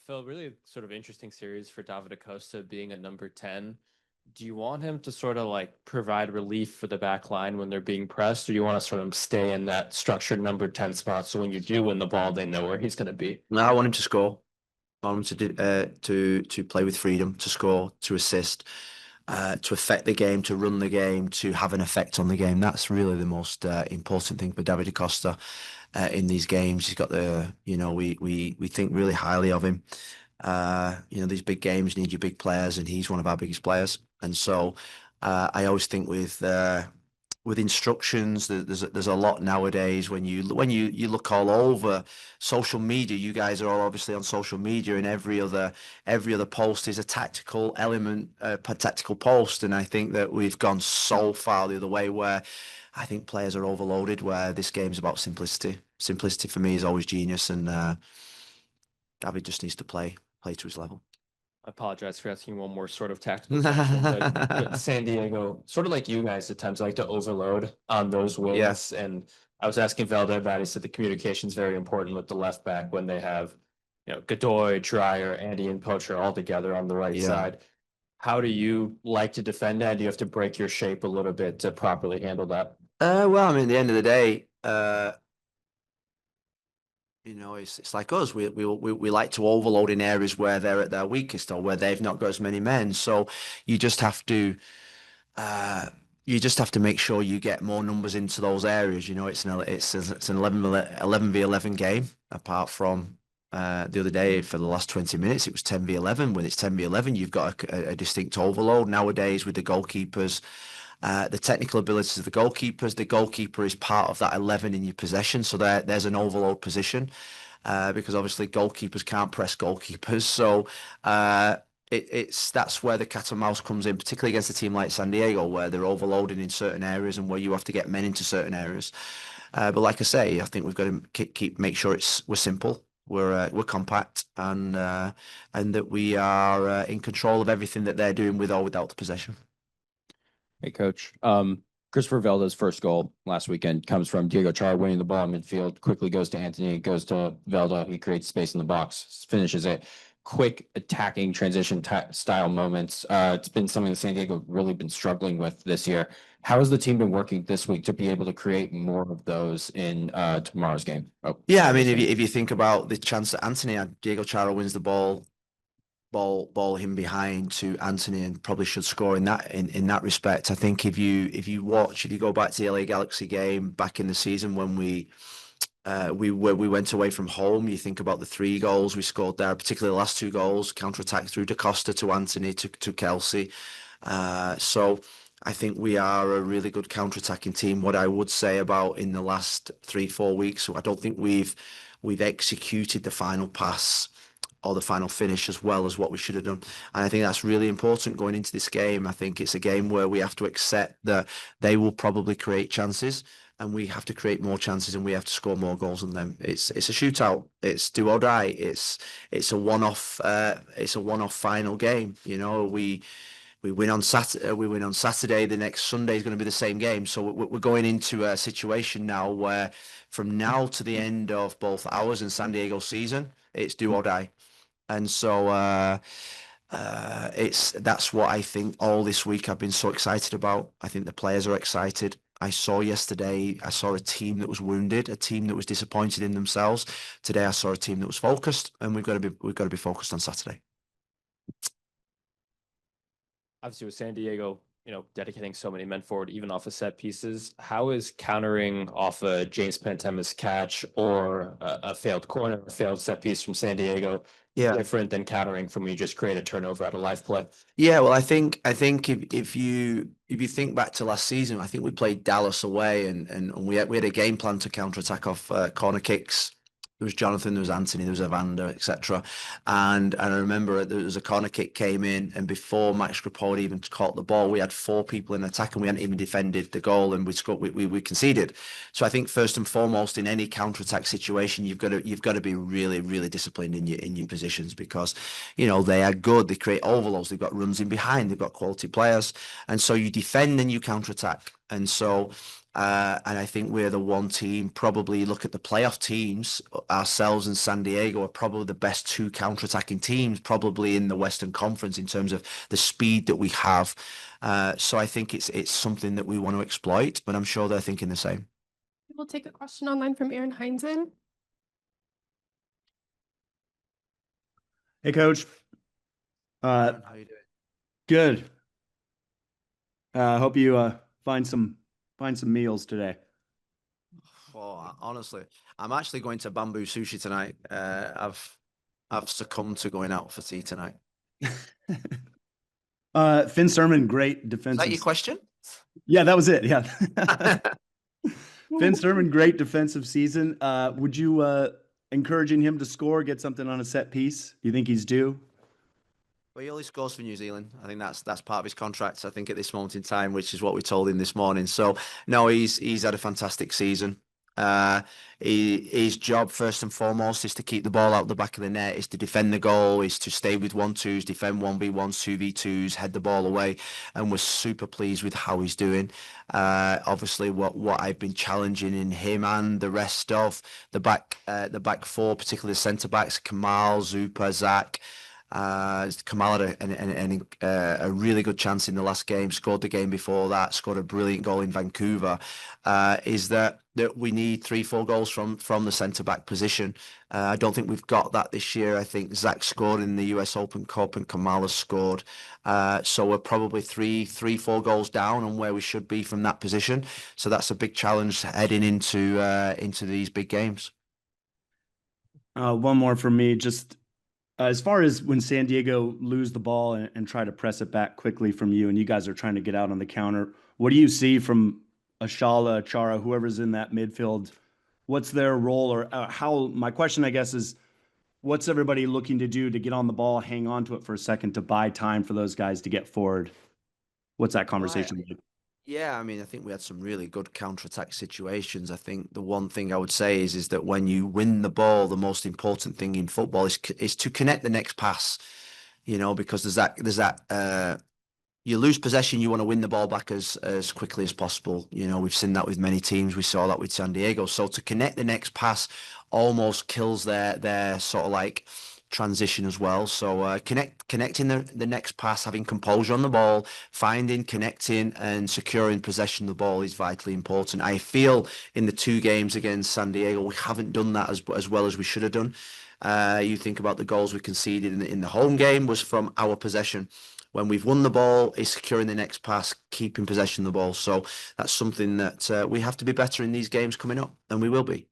Phil, really sort of interesting series for David Acosta being a number 10. Do you want him to sort of like provide relief for the back line when they're being pressed, or do you want to sort of stay in that structured number 10 spot so when you do win the ball, they know where he's going to be? No, I want him to score. I want him to to play with freedom, to score, to assist, to affect the game, to run the game, to have an effect on the game. That's really the most important thing for David Acosta in these games. He's got we think really highly of him. These big games need your big players, and he's one of our biggest players. And so I always think with instructions, there's a lot nowadays when you look all over social media. You guys are all obviously on social media, and every other post is a tactical element, a tactical post. And I think that we've gone so far the other way where I think players are overloaded. Where this game's about simplicity. Simplicity for me is always genius, and David just needs to play to his level. I apologize for asking one more sort of tactical question, but San Diego, sort of like you guys at times like to overload on those wings. Yeah. And I was asking Velda about, he said the communication is very important with the left back when they have, Godoy, Dreyer, Andy, and Poacher all together on the right Yeah. side. How do you like to defend that? Do you have to break your shape a little bit to properly handle that? Well, I mean, at the end of the day, it's like us. We like to overload in areas where they're at their weakest or where they've not got as many men. So you just have to uh, make sure you get more numbers into those areas. It's an 11v11 game. Apart from the other day, for the last 20 minutes, it was 10v11. When it's 10v11, you've got a distinct overload nowadays with the goalkeepers. The technical abilities of the goalkeepers. The goalkeeper is part of that 11 in your possession, so there's an overload position because obviously goalkeepers can't press goalkeepers. So that's where the cat and mouse comes in, particularly against a team like San Diego, where they're overloading in certain areas and where you have to get men into certain areas. But like I say, I think we've got to make sure we're simple. We're compact and that we are in control of everything that they're doing with or without the possession. Hey, coach. Christopher Velda's first goal last weekend comes from Diego Char winning the ball in midfield, quickly goes to Anthony, goes to Velda. He creates space in the box, finishes it. Quick attacking transition style moments. It's been something that San Diego really been struggling with this year. How has the team been working this week to be able to create more of those in tomorrow's game? Yeah, I mean, if you think about the chance that Anthony had, Diego Chara wins the ball him behind to Anthony and probably should score in that respect. I think if you go back to the LA Galaxy game back in the season when we went away from home, you think about the 3 goals we scored there, particularly the last 2 goals, counter-attack through Da Costa to Anthony to Kelsey. So I think we are a really good counter-attacking team. What I would say about in the last 3-4 weeks, I don't think we've executed the final pass or the final finish as well as what we should have done. And I think that's really important going into this game. I think it's a game where we have to accept that they will probably create chances and we have to create more chances and we have to score more goals than them. It's a shootout. It's do or die. It's a one-off final game. We win on Saturday. We win on Saturday. The next Sunday is going to be the same game. So we're going into a situation now where, from now to the end of both ours and San Diego season, it's do or die. And so that's what I think all this week I've been so excited about. I think the players are excited. I saw a team that was wounded, a team that was disappointed in themselves. Today I saw a team that was focused, and we've got to be focused on Saturday. Obviously, with San Diego, dedicating so many men forward, even off of set pieces, how is countering off a James Pantema's catch or a failed corner, a failed set piece from San Diego different than countering from when you just create a turnover out of live play? Yeah, well, I think if you think back to last season, I think we played Dallas away and we had a game plan to counter attack off corner kicks. There was Jonathan, there was Anthony, there was Evander, etc. And I remember there was a corner kick came in, and before Max Rapoli even caught the ball, we had 4 people in attack, and we hadn't even defended the goal, and we scored. We conceded. So I think first and foremost, in any counter attack situation, you've got to be really, really disciplined in your positions because they are good. They create overloads. They've got runs in behind. They've got quality players, and so you defend and you counter attack. And so And I think we're the one team, probably look at the playoff teams, ourselves and San Diego are probably the best two counter-attacking teams, probably in the Western Conference in terms of the speed that we have. So I think it's something that we want to exploit, but I'm sure they're thinking the same. We'll take a question online from Aaron Heinzen. Hey, Coach. How you doing? Good. Hope you find some meals today. Oh, honestly, I'm actually going to Bamboo Sushi tonight. I've succumbed to going out for tea tonight. Finn Sermon, great Is defensive. that your question? Yeah, that was it. Yeah. Finn Sermon, great defensive season. Would you encouraging him to score, get something on a set piece? Do you think he's due? Well, he only scores for New Zealand. I think that's part of his contract, I think, at this moment in time, which is what we told him this morning. So no, he's had a fantastic season. His job first and foremost is to keep the ball out the back of the net, is to defend the goal, is to stay with 1-2s, defend 1v1s, 2v2s, head the ball away, and we're super pleased with how he's doing. Obviously, what I've been challenging in him and the rest of the back four, particularly the centre backs, Kamal, Zupa, Zach. Kamal had a really good chance in the last game, scored the game before that, scored a brilliant goal in Vancouver, is that we need 3-4 goals from the centre-back position. I don't think we've got that this year. I think Zach scored in the US Open Cup and Kamal has scored. So we're probably 3-4 goals down on where we should be from that position. So that's a big challenge heading into these big games. One more from me. Just as far as when San Diego lose the ball and try to press it back quickly from you, and you guys are trying to get out on the counter, what do you see from Ashala, Chara, whoever's in that midfield? What's their role, or how? My question, I guess, is what's everybody looking to do to get on the ball, hang on to it for a second, to buy time for those guys to get forward? What's that conversation like? Yeah, I mean, I think we had some really good counter-attack situations. I think the one thing I would say is that when you win the ball, the most important thing in football is to connect the next pass. You know, because there's that you lose possession, you want to win the ball back as quickly as possible. You know, we've seen that with many teams. We saw that with San Diego. So to connect the next pass almost kills their sort of like transition as well. So connecting the next pass, having composure on the ball, finding, connecting and securing possession of the ball is vitally important. I feel in the 2 games against San Diego, we haven't done that as well as we should have done. You think about the goals we conceded in the home game was from our possession. When we've won the ball, is securing the next pass, keeping possession of the ball. So that's something that we have to be better in these games coming up, and we will be.